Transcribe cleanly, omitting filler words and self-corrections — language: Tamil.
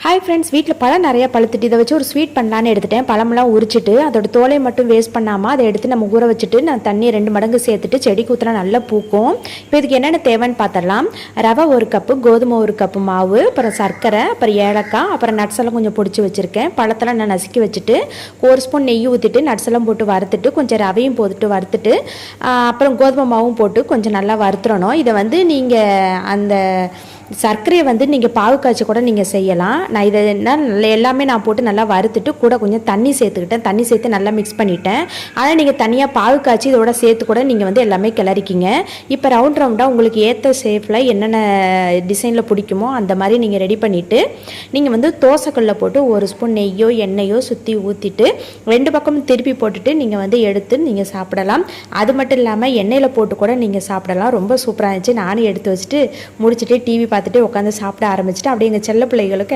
ஹாய் ஃப்ரெண்ட்ஸ், வீட்டில் பழம் நிறையா பழுத்துட்டு இதை வச்சு ஒரு ஸ்வீட் பண்ணலான்னு எடுத்துட்டேன். பழமெல்லாம் உரிச்சிட்டு அதோட தோலை மட்டும் வேஸ்ட் பண்ணாமல் அதை எடுத்து நம்ம ஊற வச்சுட்டு நான் தண்ணி 2 மடங்கு சேர்த்துட்டு செடிக்கு ஊற்றினா நல்லா பூக்கும். இப்போ இதுக்கு என்னென்ன தேவைன்னு பார்த்துடலாம். ரவை 1 கப்பு, கோதுமை 1 கப்பு மாவு, அப்புறம் சர்க்கரை, அப்புறம் ஏலக்காய், அப்புறம் நட்ஸ் எல்லாம் கொஞ்சம் பிடிச்சி வச்சுருக்கேன். பழத்தெல்லாம் நான் நசுக்கி வச்சுட்டு 1 ஸ்பூன் நெய் ஊற்றிட்டு நட்ஸ் எல்லாம் போட்டு வறுத்துட்டு கொஞ்சம் ரவையும் போட்டுட்டு வறுத்துட்டு அப்புறம் கோதுமை மாவும் போட்டு கொஞ்சம் நல்லா வறுத்துறணும். இதை வந்து நீங்கள் அந்த சர்க்கரையை வந்து நீங்கள் பாகு காய்ச்சி கூட நீங்கள் செய்யலாம். நான் இதை எல்லாமே நான் போட்டு நல்லா வறுத்துட்டு கூட கொஞ்சம் தண்ணி சேர்த்துக்கிட்டேன். தண்ணி சேர்த்து நல்லா மிக்ஸ் பண்ணிட்டேன். ஆனால் நீங்கள் தனியாக பாகு காய்ச்சி இதோட சேர்த்து கூட நீங்கள் வந்து எல்லாமே கிளறிக்கிங்க. இப்போ ரவுண்டாக உங்களுக்கு ஏற்ற ஷேப்பில் என்னென்ன டிசைனில் பிடிக்குமோ அந்த மாதிரி நீங்கள் ரெடி பண்ணிவிட்டு நீங்கள் வந்து தோசைக்கல்லில் போட்டு 1 ஸ்பூன் நெய்யோ எண்ணெயோ சுற்றி ஊற்றிட்டு 2 பக்கமும் திருப்பி போட்டுட்டு நீங்கள் வந்து எடுத்து நீங்கள் சாப்பிடலாம். அது மட்டும் இல்லாமல் எண்ணெயில் போட்டு கூட நீங்கள் சாப்பிடலாம். ரொம்ப சூப்பராக இருந்துச்சு. நானும் எடுத்து வச்சுட்டு முடிச்சுட்டு டிவி பார்த்துட்டு உட்காந்து சாப்பிட ஆரம்பிச்சுட்டு அப்படியே எங்கள் செல்ல பிள்ளைகளுக்கு